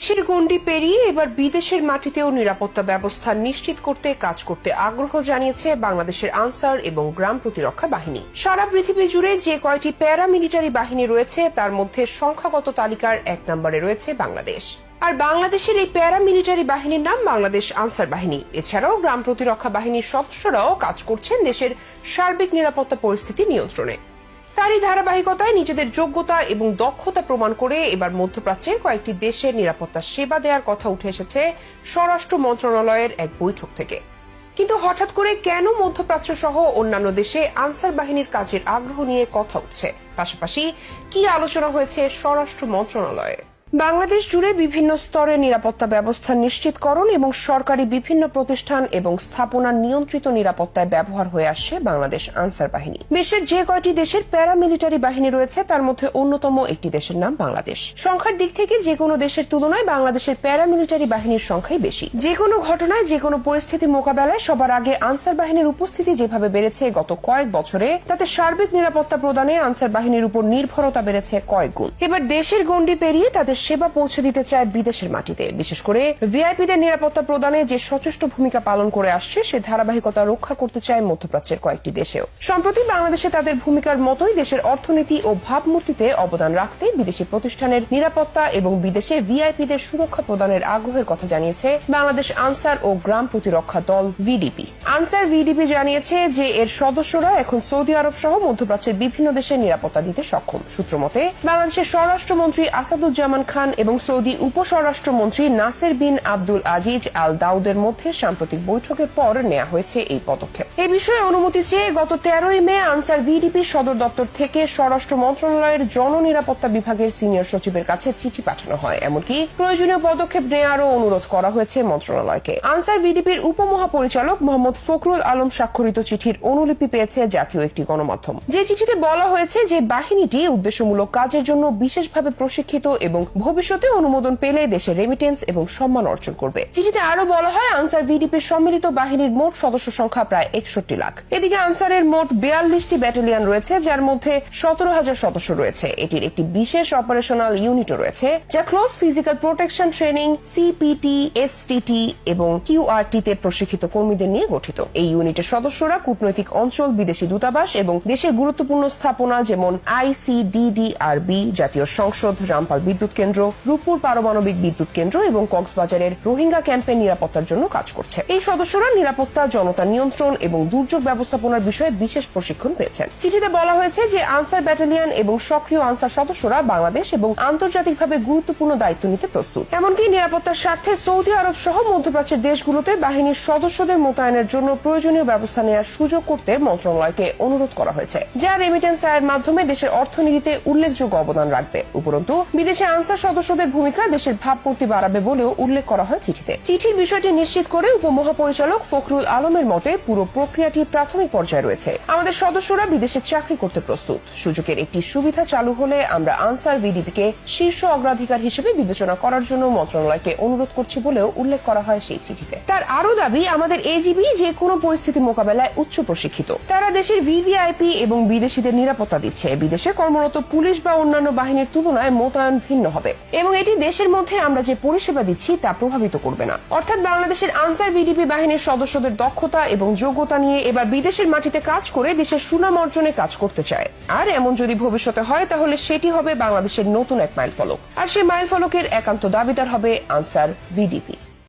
দেশের গণ্ডি পেরিয়ে এবার বিদেশের মাটিতেও নিরাপত্তা ব্যবস্থা নিশ্চিত করতে কাজ করতে আগ্রহ জানিয়েছে বাংলাদেশের আনসার এবং গ্রাম প্রতিরক্ষা বাহিনী। সারা পৃথিবী জুড়ে যে কয়টি প্যারামিলিটারি বাহিনী রয়েছে তার মধ্যে সংখ্যাগত তালিকার 1 নম্বরে রয়েছে বাংলাদেশ। আর বাংলাদেশের এই প্যারামিলিটারি বাহিনীর নাম বাংলাদেশ আনসার বাহিনী। এছাড়াও গ্রাম প্রতিরক্ষা বাহিনীর সদস্যরাও কাজ করছেন দেশের সার্বিক নিরাপত্তা পরিস্থিতি নিয়ন্ত্রণে। তারই ধারাবাহিকতায় নিজেদের যোগ্যতা এবং দক্ষতা প্রমাণ করে এবার মধ্যপ্রাচ্যের কয়েকটি দেশের নিরাপত্তা সেবা দেওয়ার কথা উঠে এসেছে স্বরাষ্ট্র মন্ত্রণালয়ের এক বৈঠক থেকে। কিন্তু হঠাৎ করে কেন মধ্যপ্রাচ্য সহ অন্যান্য দেশে আনসার বাহিনীর কাজের আগ্রহ নিয়ে কথা উঠছে, পাশাপাশি কি আলোচনা হয়েছে স্বরাষ্ট্র মন্ত্রণালয়ে। বাংলাদেশ জুড়ে বিভিন্ন স্তরে নিরাপত্তা ব্যবস্থা নিশ্চিতকরণ এবং সরকারি বিভিন্ন প্রতিষ্ঠান এবং স্থাপনার নিয়ন্ত্রিত নিরাপত্তায় ব্যবহার হয়ে আসছে বাংলাদেশ আনসার বাহিনী। বিশ্বের যে কয়টি দেশের প্যারামিলিটারি বাহিনী রয়েছে তার মধ্যে অন্যতম একটি দেশের নাম বাংলাদেশ। সংখ্যার দিক থেকে যে কোনো দেশের তুলনায় বাংলাদেশের প্যারামিলিটারি বাহিনীর সংখ্যাই বেশি। যে কোনো ঘটনায় যে কোনো পরিস্থিতি মোকাবেলায় সবার আগে আনসার বাহিনীর উপস্থিতি যেভাবে বেড়েছে গত কয়েক বছরে, তাতে সার্বিক নিরাপত্তা প্রদানে আনসার বাহিনীর উপর নির্ভরতা বেড়েছে কয়েক গুণ। এবার দেশের গণ্ডি পেরিয়ে তাদের সেবা পৌঁছে দিতে চায় বিদেশের মাটিতে। বিশেষ করে ভিআইপিদের নিরাপত্তা প্রদানে যে সচেষ্ট ভূমিকা পালন করে আসছে সে ধারাবাহিকতা রক্ষা করতে চায় মধ্যপ্রাচ্যের কয়েকটি দেশেও। সম্প্রতি বাংলাদেশে তাদের ভূমিকার মতোই দেশের অর্থনীতি ও ভাবমূর্তিতে অবদান রাখতে বিদেশি প্রতিষ্ঠানের নিরাপত্তা এবং বিদেশে ভিআইপিদের সুরক্ষা প্রদানের আগ্রহের কথা জানিয়েছে বাংলাদেশ আনসার ও গ্রাম প্রতিরক্ষা দল ভিডিপি। আনসার ভিডিপি জানিয়েছে যে এর সদস্যরা এখন সৌদি আরব সহ মধ্যপ্রাচ্যের বিভিন্ন দেশের নিরাপত্তা দিতে সক্ষম। সূত্রমতে বাংলাদেশের স্বরাষ্ট্রমন্ত্রী আসাদুজ্জামান খান এবং সৌদি উপস্বরাষ্ট্রমন্ত্রী নাসের বিন আব্দুল আজিজ আল দাউদের মধ্যে সাম্প্রতিক বৈঠকের পর নেওয়া হয়েছে এই পদক্ষেপ। এ বিষয়ে অনুমতি চেয়ে গত 13ই মে আনসার ভিডিপি সদর দপ্তর থেকে স্বরাষ্ট্র মন্ত্রণালয়ের জননিরাপত্তা বিভাগের সিনিয়র সচিবের কাছে চিঠি পাঠানো হয়। এমনকি প্রয়োজনীয় পদক্ষেপ নেওয়ারও অনুরোধ করা হয়েছে মন্ত্রণালয়কে। আনসার ভিডিপির উপমহাপরিচালক মোহাম্মদ ফখরুল আলম স্বাক্ষরিত চিঠির অনুলিপি পেয়েছে জাতীয় একটি গণমাধ্যম। যে চিঠিতে বলা হয়েছে যে বাহিনীটি উদ্দেশ্যমূলক কাজের জন্য বিশেষভাবে প্রশিক্ষিত এবং ভবিষ্যতে অনুমোদন পেলে দেশের রেমিটেন্স এবং সম্মান অর্জন করবে। চিঠিতে আরো বলা হয় আনসার ভিডিপির সম্মিলিত বাহিনীর মোট সদস্য সংখ্যা প্রায় 61 লাখ। এদিকে আনসারের মোট 42টি ব্যাটালিয়ন রয়েছে, যার মধ্যে 17,000 সদস্য রয়েছে। এটির একটি বিশেষ অপারেশনাল ইউনিটও রয়েছে যা close physical protection training, CPT, STT এবং কিউআরটি তে প্রশিক্ষিত কর্মীদের নিয়ে গঠিত। এই ইউনিটের সদস্যরা কূটনৈতিক অঞ্চল, বিদেশি দূতাবাস এবং দেশের গুরুত্বপূর্ণ স্থাপনা যেমন আইসিডিডিআরবি, জাতীয় সংসদ, রামপাল বিদ্যুৎ কেন্দ্র, রূপপুর পারমাণবিক বিদ্যুৎ কেন্দ্র এবং কক্সবাজারের রোহিঙ্গা ক্যাম্পের নিরাপত্তার জন্য কাজ করছে। এই সদস্যরা নিরাপত্তা, জনতা নিয়ন্ত্রণ এবং দুর্যোগ ব্যবস্থাপনার বিষয়ে বিশেষ প্রশিক্ষণ পেয়েছেন। চিঠিতে বলা হয়েছে যে আনসার ব্যাটালিয়ন এবং সক্রিয় আনসার সদস্যরা বাংলাদেশ এবং আন্তর্জাতিকভাবে গুরুত্বপূর্ণ দায়িত্ব নিতে প্রস্তুত। এমনকি নিরাপত্তার স্বার্থে সৌদি আরব সহ মধ্যপ্রাচ্যের দেশগুলোতে বাহিনীর সদস্যদের মোতায়েনের জন্য প্রয়োজনীয় ব্যবস্থা নেওয়ার সুযোগ করতে মন্ত্রণালয়কে অনুরোধ করা হয়েছে, যা রেমিটেন্স আয়ের মাধ্যমে দেশের অর্থনীতিতে উল্লেখযোগ্য অবদান রাখবে। উপরন্তু বিদেশে আনসার সদস্যদের ভূমিকা দেশের ভাবমূর্তি বাড়াবে বলেও উল্লেখ করা হয় চিঠিতে। চিঠির বিষয়টি নিশ্চিত করে উপমহাপরিচালক ফখরুল আলমের মতে পুরো প্রক্রিয়াটি প্রাথমিক পর্যায়ে রয়েছে। আমাদের সদস্যরা বিদেশে চাকরি করতে প্রস্তুত। সুযোগের একটি সুবিধা চালু হলে আমরা আনসার ভিডিপিকে শীর্ষ অগ্রাধিকার হিসেবে বিবেচনা করার জন্য মন্ত্রণালয়কে অনুরোধ করছি বলেও উল্লেখ করা হয় সেই চিঠিতে। তার আরো দাবি, আমাদের এজিবি যে কোনো পরিস্থিতি মোকাবেলায় উচ্চ প্রশিক্ষিত। তারা দেশের ভিভিআইপি এবং বিদেশিদের নিরাপত্তা দিচ্ছে। বিদেশে কর্মরত পুলিশ বা অন্যান্য বাহিনীর তুলনায় মোতায়েন ভিন্ন হবে এবং এটি দেশের মধ্যে আমরা যে পরিষেবা দিচ্ছি তা প্রভাবিত করবে না। অর্থাৎ বাংলাদেশের আনসার ভিডিপি বাহিনীর সদস্যদের দক্ষতা এবং যোগ্যতা নিয়ে এবার বিদেশের মাটিতে কাজ করে দেশের সুনাম অর্জনে কাজ করতে চায়। আর এমন যদি ভবিষ্যতে হয় তাহলে সেটি হবে বাংলাদেশের নতুন এক মাইলফলক। আর সেই মাইলফলকের একান্ত দাবিদার হবে আনসার ভিডিপি।